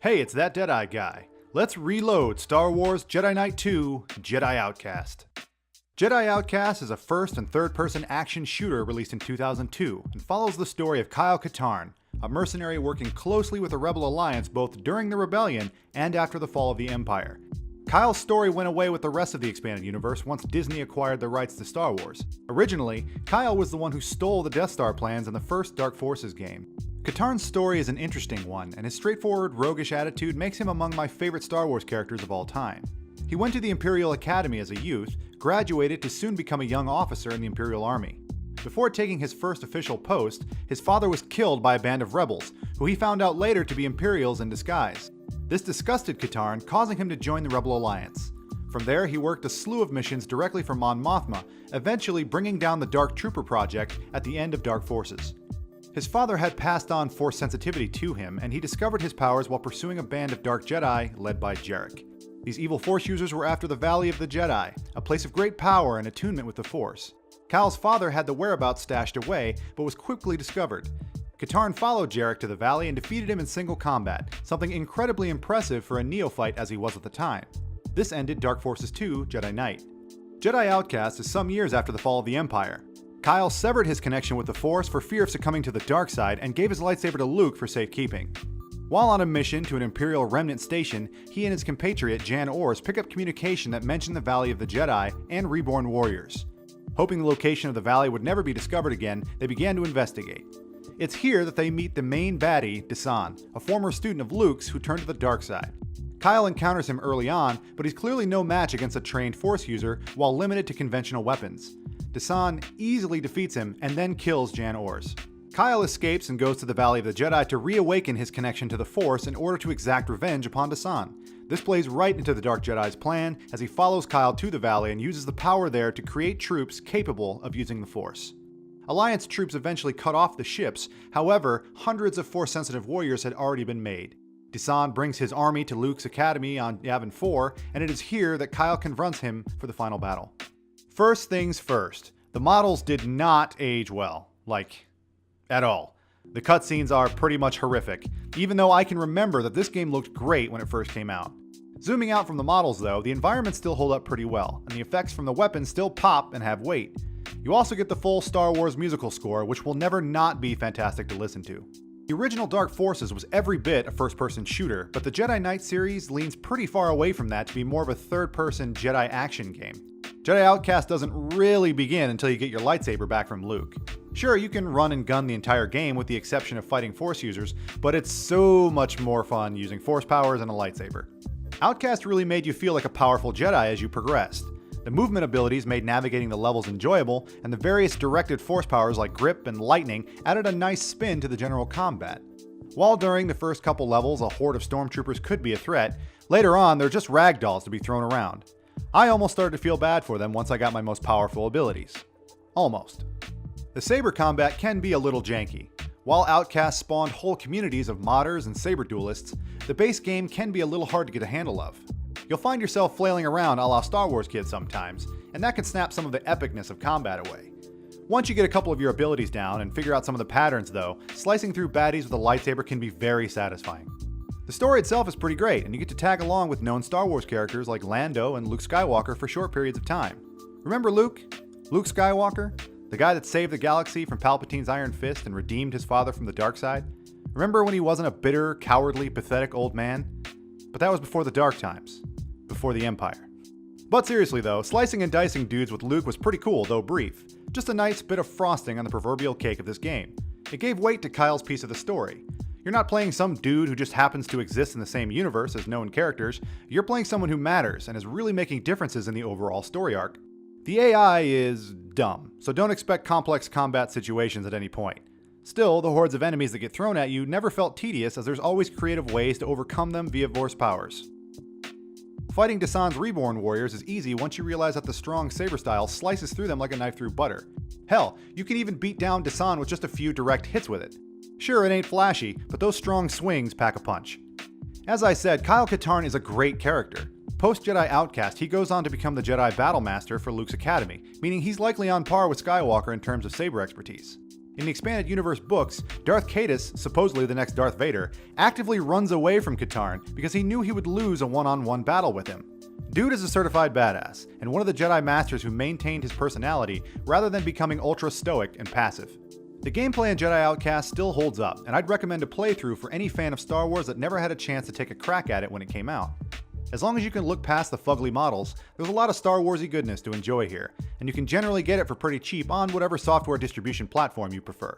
Hey, it's that Deadeye guy. Let's reload Star Wars Jedi Knight II, Jedi Outcast. Jedi Outcast is a first and third-person action shooter released in 2002 and follows the story of Katarn, a mercenary working closely with the Rebel Alliance both during the Rebellion and after the fall of the Empire. Kyle's story went away with the rest of the expanded universe once Disney acquired the rights to Star Wars. Originally, Kyle was the one who stole the Death Star plans in the first Dark Forces game. Katarn's story is an interesting one, and his straightforward, roguish attitude makes him among my favorite Star Wars characters of all time. He went to the Imperial Academy as a youth, graduated to soon become a young officer in the Imperial Army. Before taking his first official post, his father was killed by a band of rebels, who he found out later to be Imperials in disguise. This disgusted Katarn, causing him to join the Rebel Alliance. From there, he worked a slew of missions directly for Mon Mothma, eventually bringing down the Dark Trooper project at the end of Dark Forces. His father had passed on Force sensitivity to him, and he discovered his powers while pursuing a band of Dark Jedi led by Jarek. These evil Force users were after the Valley of the Jedi, a place of great power and attunement with the Force. Kyle's father had the whereabouts stashed away, but was quickly discovered. Katarn followed Jarek to the Valley and defeated him in single combat, something incredibly impressive for a neophyte as he was at the time. This ended Dark Forces 2 Jedi Knight. Jedi Outcast is some years after the fall of the Empire. Kyle severed his connection with the Force for fear of succumbing to the dark side and gave his lightsaber to Luke for safekeeping. While on a mission to an Imperial remnant station, he and his compatriot Jan Ors pick up communication that mentioned the Valley of the Jedi and reborn warriors. Hoping the location of the valley would never be discovered again, they began to investigate. It's here that they meet the main baddie, Desan, a former student of Luke's who turned to the dark side. Kyle encounters him early on, but he's clearly no match against a trained Force user while limited to conventional weapons. Desan easily defeats him and then kills Jan Ors. Kyle escapes and goes to the Valley of the Jedi to reawaken his connection to the Force in order to exact revenge upon Desan. This plays right into the Dark Jedi's plan as he follows Kyle to the Valley and uses the power there to create troops capable of using the Force. Alliance troops eventually cut off the ships, however, hundreds of Force-sensitive warriors had already been made. Desan brings his army to Luke's academy on Yavin 4, and it is here that Kyle confronts him for the final battle. First things first, the models did not age well, at all. The cutscenes are pretty much horrific, even though I can remember that this game looked great when it first came out. Zooming out from the models though, the environments still hold up pretty well, and the effects from the weapons still pop and have weight. You also get the full Star Wars musical score, which will never not be fantastic to listen to. The original Dark Forces was every bit a first-person shooter, but the Jedi Knight series leans pretty far away from that to be more of a third-person Jedi action game. Jedi Outcast doesn't really begin until you get your lightsaber back from Luke. Sure, you can run and gun the entire game with the exception of fighting Force users, but it's so much more fun using Force powers and a lightsaber. Outcast really made you feel like a powerful Jedi as you progressed. The movement abilities made navigating the levels enjoyable, and the various directed Force powers like grip and lightning added a nice spin to the general combat. While during the first couple levels a horde of stormtroopers could be a threat, later on they're just ragdolls to be thrown around. I almost started to feel bad for them once I got my most powerful abilities. Almost. The saber combat can be a little janky. While Outcast spawned whole communities of modders and saber duelists, the base game can be a little hard to get a handle of. You'll find yourself flailing around a la Star Wars kids sometimes, and that can snap some of the epicness of combat away. Once you get a couple of your abilities down and figure out some of the patterns though, slicing through baddies with a lightsaber can be very satisfying. The story itself is pretty great, and you get to tag along with known Star Wars characters like Lando and Luke Skywalker for short periods of time. Remember Luke? Luke Skywalker? The guy that saved the galaxy from Palpatine's Iron Fist and redeemed his father from the dark side? Remember when he wasn't a bitter, cowardly, pathetic old man? But that was before the dark times. Before the Empire. But seriously though, slicing and dicing dudes with Luke was pretty cool, though brief. Just a nice bit of frosting on the proverbial cake of this game. It gave weight to Kyle's piece of the story. You're not playing some dude who just happens to exist in the same universe as known characters, you're playing someone who matters and is really making differences in the overall story arc. The AI is dumb, so don't expect complex combat situations at any point. Still, the hordes of enemies that get thrown at you never felt tedious as there's always creative ways to overcome them via Force powers. Fighting Desan's reborn warriors is easy once you realize that the strong saber style slices through them like a knife through butter. Hell, you can even beat down Desan with just a few direct hits with it. Sure, it ain't flashy, but those strong swings pack a punch. As I said, Kyle Katarn is a great character. Post-Jedi Outcast, he goes on to become the Jedi Battle Master for Luke's Academy, meaning he's likely on par with Skywalker in terms of saber expertise. In the Expanded Universe books, Darth Caedus, supposedly the next Darth Vader, actively runs away from Katarn because he knew he would lose a one-on-one battle with him. Dude is a certified badass, and one of the Jedi Masters who maintained his personality rather than becoming ultra stoic and passive. The gameplay in Jedi Outcast still holds up, and I'd recommend a playthrough for any fan of Star Wars that never had a chance to take a crack at it when it came out. As long as you can look past the fugly models, there's a lot of Star Warsy goodness to enjoy here, and you can generally get it for pretty cheap on whatever software distribution platform you prefer.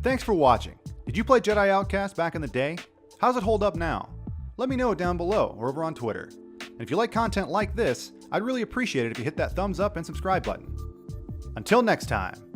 Thanks for watching. Did you play Jedi Outcast back in the day? How's it hold up now? Let me know down below or over on Twitter. And if you like content like this, I'd really appreciate it if you hit that thumbs up and subscribe button. Until next time.